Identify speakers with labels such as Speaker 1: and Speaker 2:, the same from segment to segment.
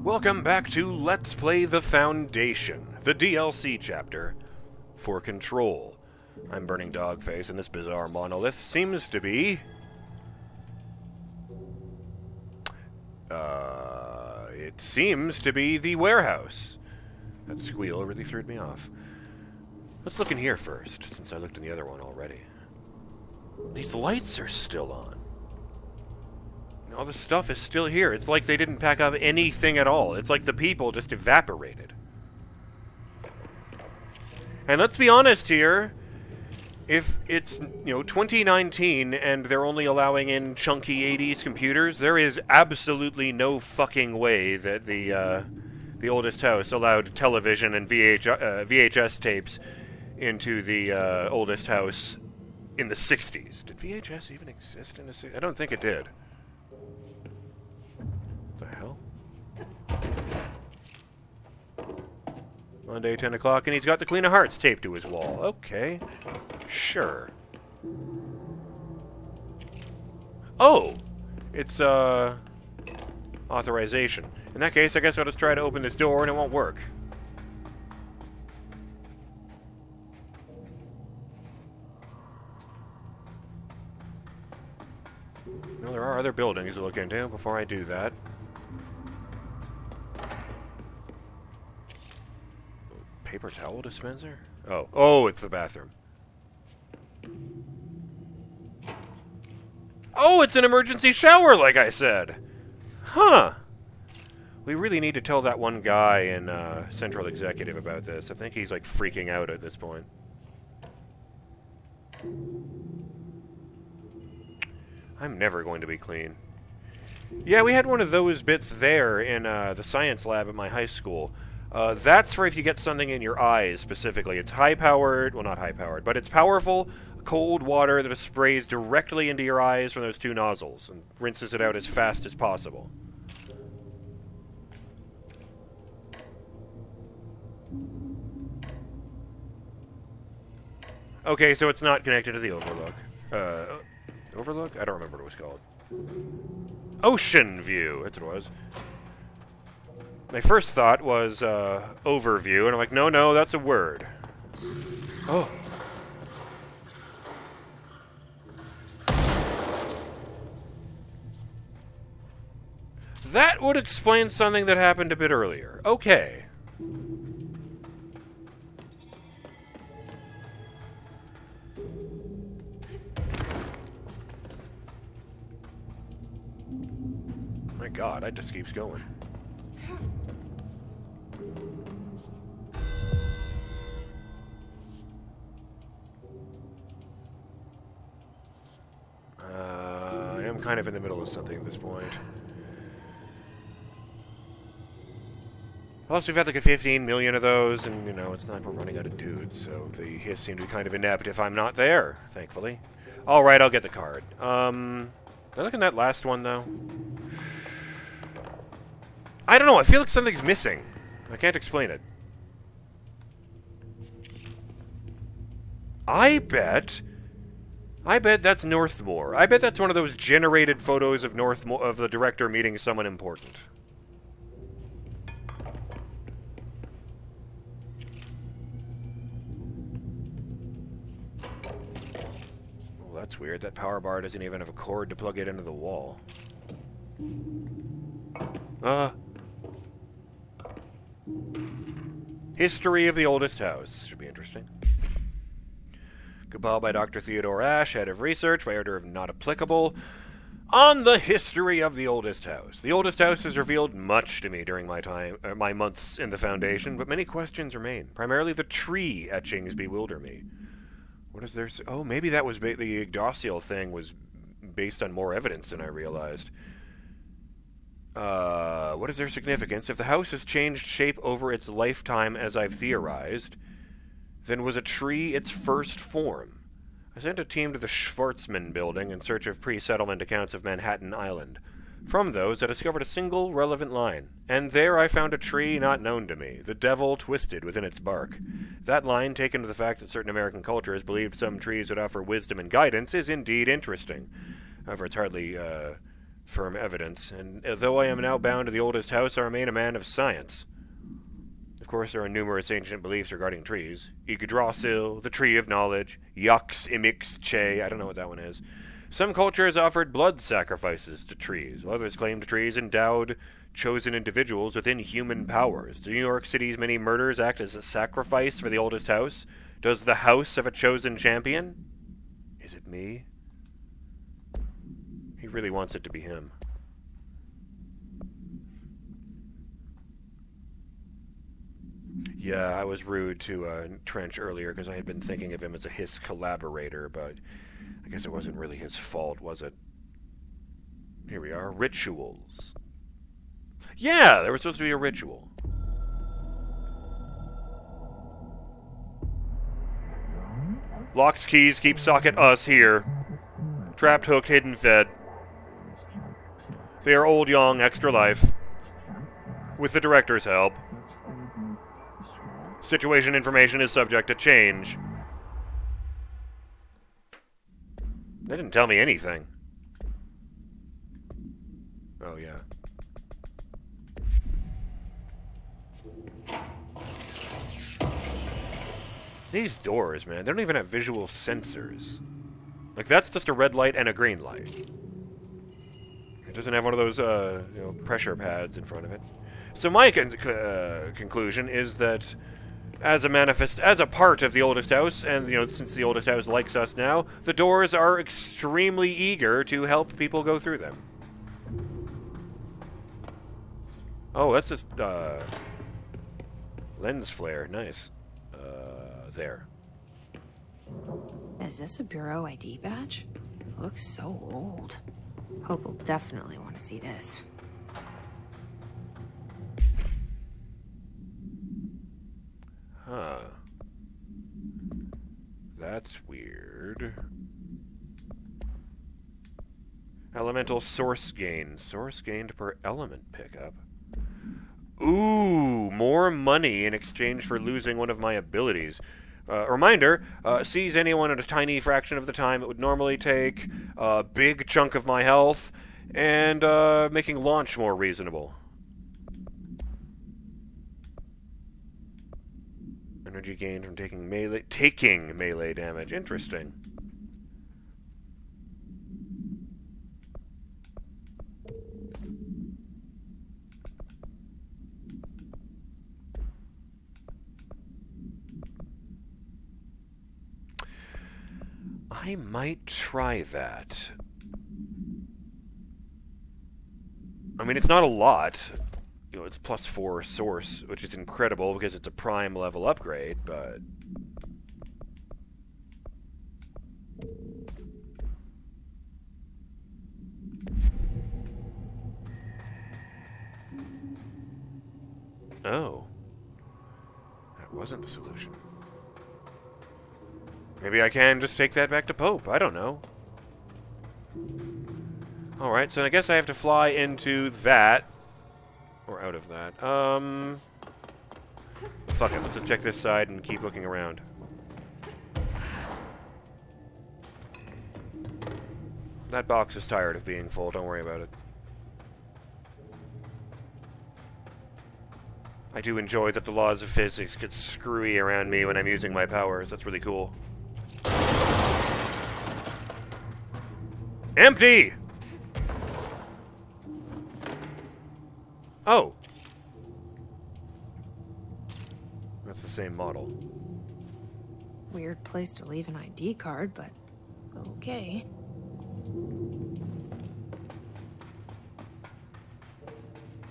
Speaker 1: Welcome back to Let's Play The Foundation, the DLC chapter for Control. I'm BurningDogFace, and this bizarre monolith seems to be... it seems to be the warehouse. That squeal really threw me off. Let's look in here first, since I looked in the other one already. These lights are still on. All the stuff is still here. It's like they didn't pack up anything at all. It's like the people just evaporated. And let's be honest here. If it's, 2019 and they're only allowing in chunky 80s computers, there is absolutely no fucking way that the oldest house allowed television and VHS tapes into the oldest house in the 60s. Did VHS even exist in the 60s? I don't think it did. What the hell? Monday, 10 o'clock, and he's got the Queen of Hearts taped to his wall. Okay. Sure. Oh! It's, authorization. In that case, I guess I'll just try to open this door and it won't work. Well, there are other buildings to look into before I do that. Paper towel dispenser? Oh, it's the bathroom. Oh, it's an emergency shower, like I said. Huh. We really need to tell that one guy in Central Executive about this. I think he's, like, freaking out at this point. I'm never going to be clean. Yeah, we had one of those bits there in the science lab at my high school. That's for if you get something in your eyes, specifically. It's high-powered, well, not high-powered, but it's powerful, cold water that sprays directly into your eyes from those two nozzles and rinses it out as fast as possible. Okay, so it's not connected to the Overlook. Overlook? I don't remember what it was called. Ocean View, that's what it was. My first thought was, overview, and I'm like, no, that's a word. Oh. That would explain something that happened a bit earlier. Okay. My God, that just keeps going. I am kind of in the middle of something at this point. Plus, we've had like 15 million of those, and, it's not like we're running out of dudes, so the hiss seem to be kind of inept if I'm not there, thankfully. Alright, I'll get the card. Did I look in that last one, though? I don't know, I feel like something's missing. I can't explain it. I bet that's Northmore. I bet that's one of those generated photos of Northmore, of the director meeting someone important. Well, that's weird. That power bar doesn't even have a cord to plug it into the wall. History of the oldest house. This should be interesting. Cabal by Dr. Theodore Ashe, head of research by order of not applicable. On the history of the oldest house. The oldest house has revealed much to me during my months in the Foundation, but many questions remain. Primarily the tree etchings bewilder me. What is there? Oh, maybe that was the Yggdrasil thing was based on more evidence than I realized. What is their significance? If the house has changed shape over its lifetime, as I've theorized, then was a tree its first form? I sent a team to the Schwarzman building in search of pre-settlement accounts of Manhattan Island. From those, I discovered a single relevant line, and there I found a tree not known to me, the devil twisted within its bark. That line, taken to the fact that certain American cultures believed some trees would offer wisdom and guidance, is indeed interesting. However, it's hardly firm evidence, and though I am now bound to the oldest house, I remain a man of science. Of course, there are numerous ancient beliefs regarding trees. Yggdrasil, the tree of knowledge, Yux Imix Che, I don't know what that one is. Some cultures offered blood sacrifices to trees, while others claimed trees endowed chosen individuals with inhuman powers. Do New York City's many murders act as a sacrifice for the oldest house? Does the house have a chosen champion? Is it me? He really wants it to be him. Yeah, I was rude to Trench earlier because I had been thinking of him as his collaborator, but I guess it wasn't really his fault, was it? Here we are. Rituals. Yeah, there was supposed to be a ritual. Locks, keys, keep socket, us here. Trapped, hooked, hidden, fed. They are old, young, extra life. With the director's help. Situation information is subject to change. They didn't tell me anything. Oh, yeah. These doors, man, they don't even have visual sensors. Like, that's just a red light and a green light. It doesn't have one of those, pressure pads in front of it. So my conclusion is that as a part of the oldest house, and, since the oldest house likes us now, the doors are extremely eager to help people go through them. Oh, that's just, lens flare. Nice. There.
Speaker 2: Is this a Bureau ID badge? Looks so old. Hope will definitely want to see this.
Speaker 1: Huh. That's weird. Elemental source gain. Source gained per element pickup. Ooh, more money in exchange for losing one of my abilities. Reminder, sees anyone at a tiny fraction of the time it would normally take, a big chunk of my health, and making launch more reasonable. Energy gained from taking melee damage. Interesting. I might try that. I mean, it's not a lot. It's +4 source, which is incredible because it's a prime level upgrade, but... Oh. That wasn't the solution. Maybe I can just take that back to Pope. I don't know. Alright, so I guess I have to fly into that. Or out of that. Fuck it, let's just check this side and keep looking around. That box is tired of being full, don't worry about it. I do enjoy that the laws of physics get screwy around me when I'm using my powers. That's really cool. Empty! Oh. That's the same model.
Speaker 2: Weird place to leave an ID card, but okay.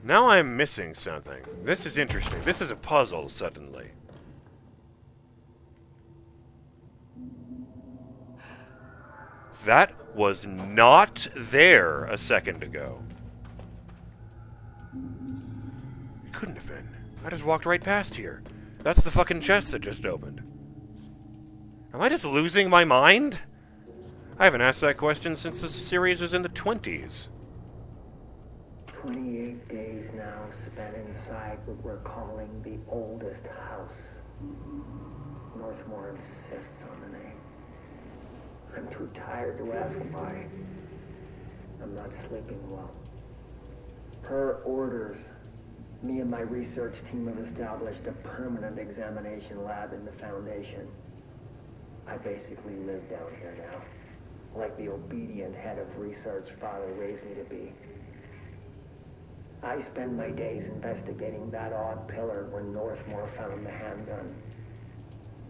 Speaker 1: Now I'm missing something. This is interesting. This is a puzzle, suddenly. That was not there a second ago. It couldn't have been. I just walked right past here. That's the fucking chest that just opened. Am I just losing my mind? I haven't asked that question since this series was in the 20s.
Speaker 3: 28 days now spent inside what we're calling the oldest house. Northmore insists on the name. I'm too tired to ask why. I'm not sleeping well. Per orders, me and my research team have established a permanent examination lab in the Foundation. I basically live down here now, like the obedient head of research Father raised me to be. I spend my days investigating that odd pillar where Northmore found the handgun.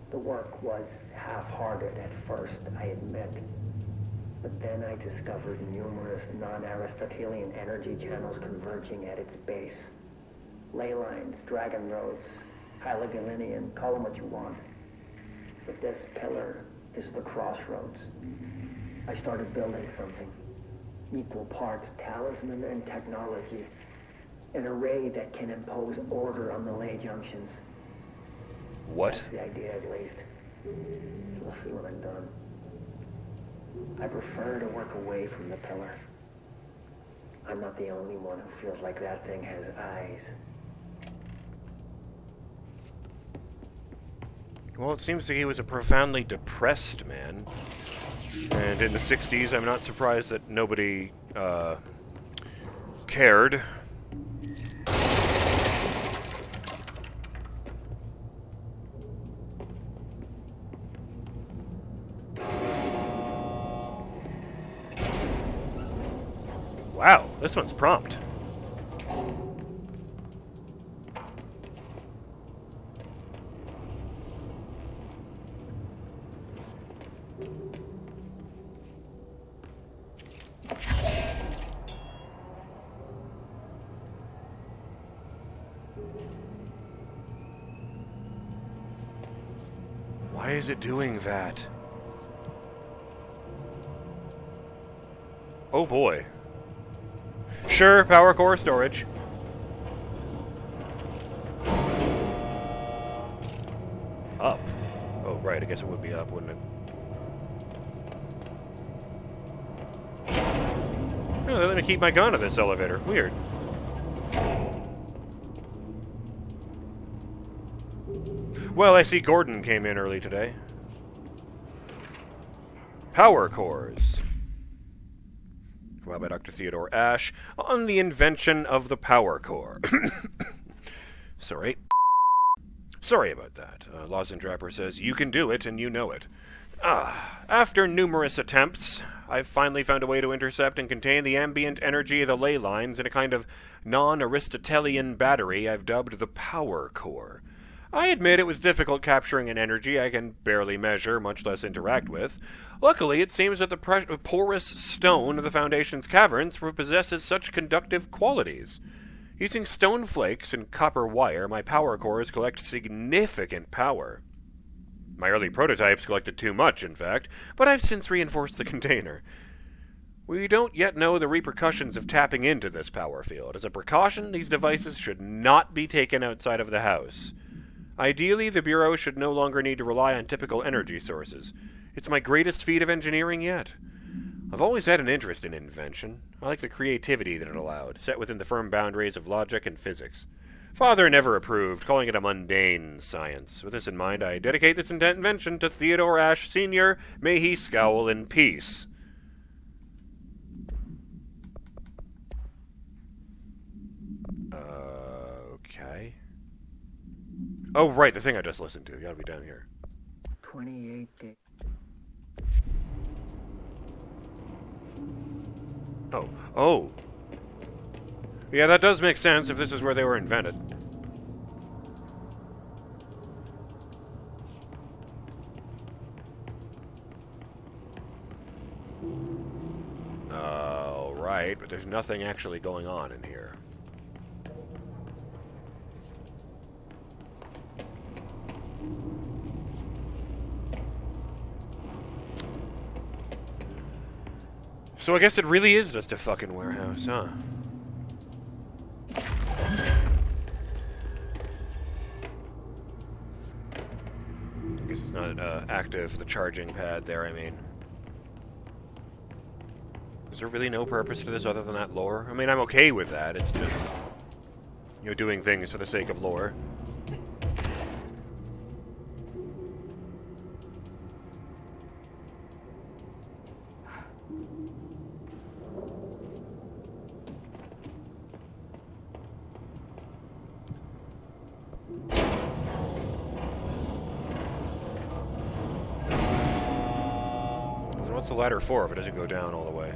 Speaker 3: The work was half-hearted at first, I admit. But then I discovered numerous non-Aristotelian energy channels converging at its base. Ley lines, dragon roads, Hyligalinian, call them what you want. But this pillar is the crossroads. I started building something. Equal parts talisman and technology. An array that can impose order on the ley junctions.
Speaker 1: What?
Speaker 3: That's the idea, at least. We'll see when I'm done. I prefer to work away from the pillar. I'm not the only one who feels like that thing has eyes.
Speaker 1: Well, it seems that he was a profoundly depressed man. And in the 60s, I'm not surprised that nobody, cared. Wow, this one's prompt. Why is it doing that? Oh boy. Sure, power core storage. Up. Oh, right, I guess it would be up, wouldn't it? Oh, they're letting me keep my gun in this elevator. Weird. Well, I see Gordon came in early today. Power cores. Well, by Dr. Theodore Ashe on the invention of the power core. Sorry. Sorry about that. Lozendrapper says, you can do it and you know it. After numerous attempts, I've finally found a way to intercept and contain the ambient energy of the ley lines in a kind of non-Aristotelian battery I've dubbed the power core. I admit it was difficult capturing an energy I can barely measure, much less interact with. Luckily, it seems that the porous stone of the Foundation's caverns possesses such conductive qualities. Using stone flakes and copper wire, my power cores collect significant power. My early prototypes collected too much, in fact, but I've since reinforced the container. We don't yet know the repercussions of tapping into this power field. As a precaution, these devices should not be taken outside of the house. Ideally, the Bureau should no longer need to rely on typical energy sources. It's my greatest feat of engineering yet. I've always had an interest in invention. I like the creativity that it allowed, set within the firm boundaries of logic and physics. Father never approved, calling it a mundane science. With this in mind, I dedicate this invention to Theodore Ashe Sr. May he scowl in peace. Okay. Oh, right, the thing I just listened to. You gotta be down here.
Speaker 3: 28 days.
Speaker 1: Oh. Yeah, that does make sense if this is where they were invented. Right, but there's nothing actually going on in here. So I guess it really is just a fucking warehouse, huh? I guess it's not active, the charging pad there, I mean. Is there really no purpose to this other than that lore? I mean, I'm okay with that, it's just, you know, doing things for the sake of lore. What's the ladder for if it doesn't go down all the way?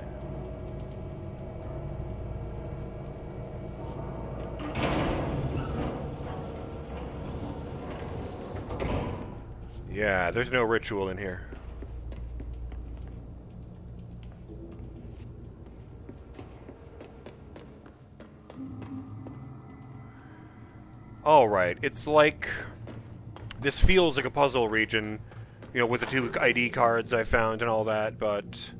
Speaker 1: Yeah, there's no ritual in here. Alright, it's like... This feels like a puzzle region, you know, with the 2 ID cards I found and all that, but...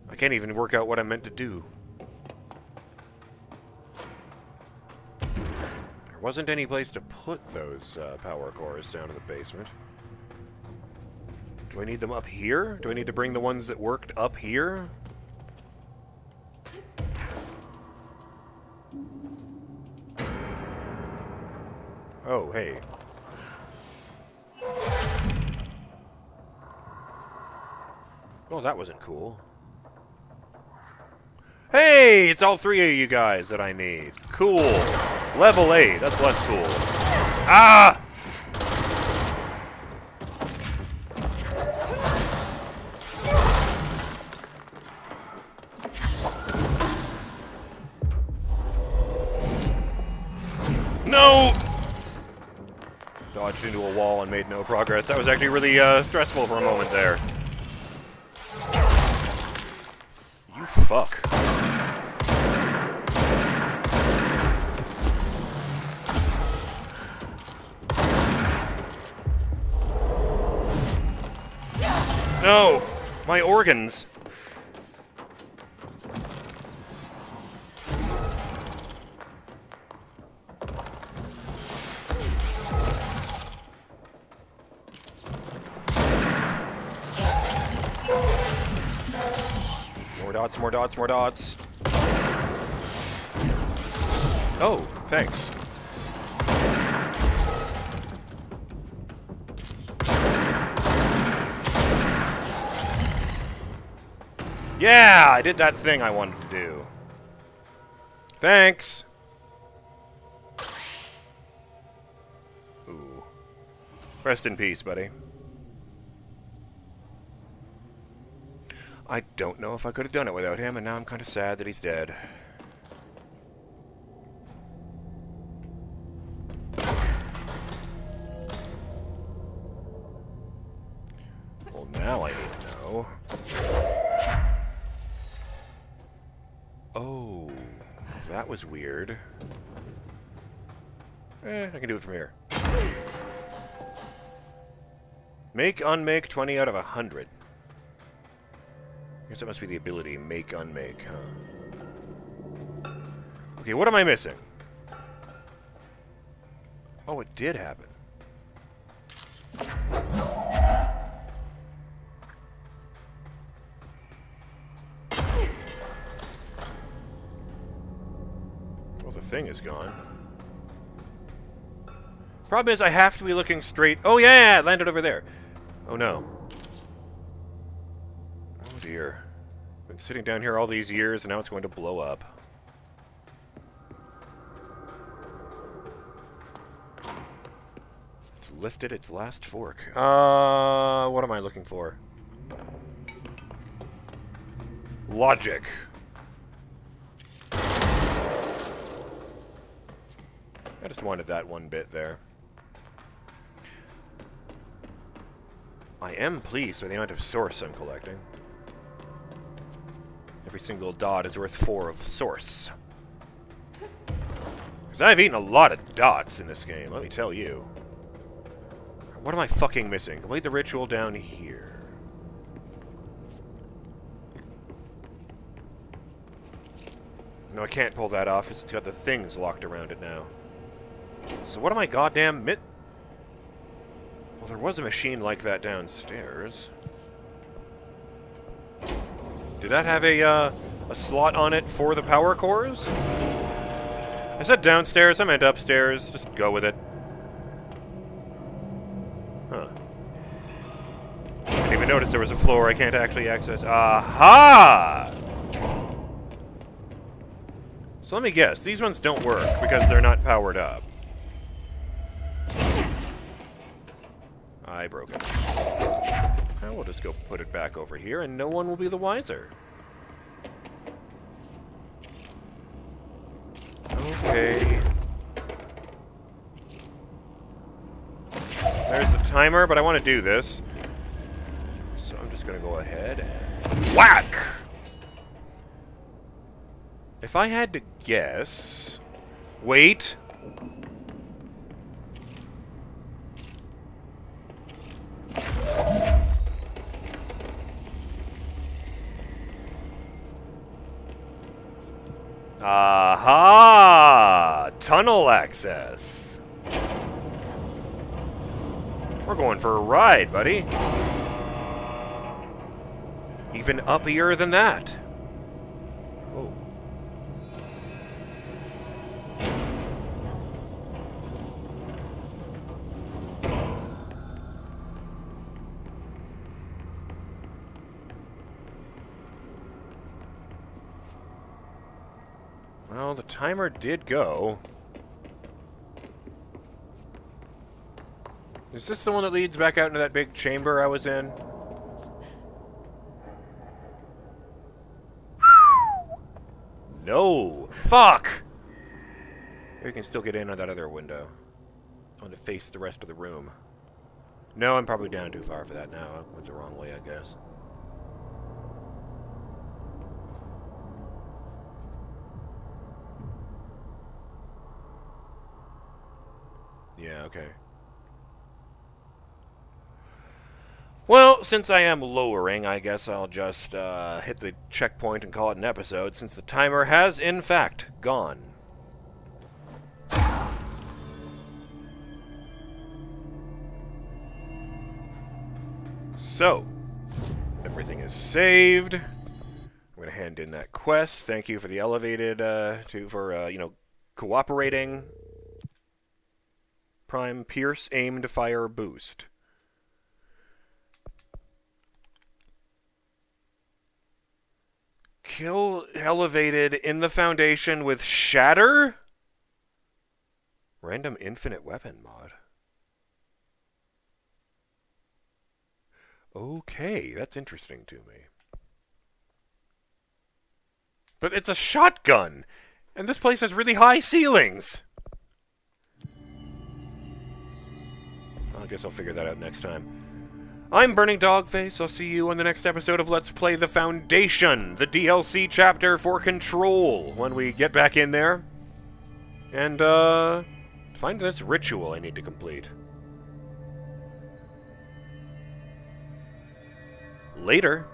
Speaker 1: I can't even work out what I'm meant to do. There wasn't any place to put those power cores down in the basement. Do I need them up here? Do I need to bring the ones that worked up here? Oh, hey. Oh, that wasn't cool. Hey, it's all 3 of you guys that I need. Cool. Level 8, that's less cool. Ah! No! Dodged into a wall and made no progress. That was actually really stressful for a moment there. You fuck. No! My organs! More dots, more dots, more dots. Oh, thanks. Yeah, I did that thing I wanted to do. Thanks. Ooh. Rest in peace, buddy. I don't know if I could have done it without him, and now I'm kind of sad that he's dead. Well, now I need to know. Oh, that was weird. I can do it from here. Make, unmake, 20 out of 100. I guess that must be the ability, make, unmake, huh? Okay, what am I missing? Oh, it did happen. Well, the thing is gone. Problem is, I have to be looking straight. Oh, yeah, it landed over there. Oh, no. Oh, dear. Been sitting down here all these years, and now it's going to blow up. It's lifted its last fork. What am I looking for? Logic. I just wanted that one bit there. I am pleased with the amount of source I'm collecting. Every single dot is worth 4 of source. Because I've eaten a lot of dots in this game, let me tell you. What am I fucking missing? Complete the ritual down here. No, I can't pull that off because it's got the things locked around it now. So what am I goddamn Well, there was a machine like that downstairs. Did that have a slot on it for the power cores? I said downstairs, I meant upstairs. Just go with it. Huh. Didn't even notice there was a floor I can't actually access. Aha! So let me guess, these ones don't work because they're not powered up. I broke it. Well, we'll just go put it back over here, and no one will be the wiser. Okay. There's the timer, but I want to do this. So I'm just going to go ahead and whack! If I had to guess... Wait. Aha! Tunnel access. We're going for a ride, buddy. Even uppier than that. Oh. Well, the timer did go. Is this the one that leads back out into that big chamber I was in? No! Fuck! We can still get in on that other window. I want to face the rest of the room. No, I'm probably down too far for that now. I went the wrong way, I guess. Yeah, okay. Well, since I am lowering, I guess I'll just hit the checkpoint and call it an episode, since the timer has, in fact, gone. So, everything is saved. I'm going to hand in that quest. Thank you for the elevated, cooperating. Prime Pierce aimed fire boost. Kill elevated in the Foundation with Shatter? Random infinite weapon mod. Okay, that's interesting to me. But it's a shotgun! And this place has really high ceilings! I guess I'll figure that out next time. I'm BurningDogFace. I'll see you on the next episode of Let's Play The Foundation, the DLC chapter for Control, when we get back in there. And, find this ritual I need to complete. Later.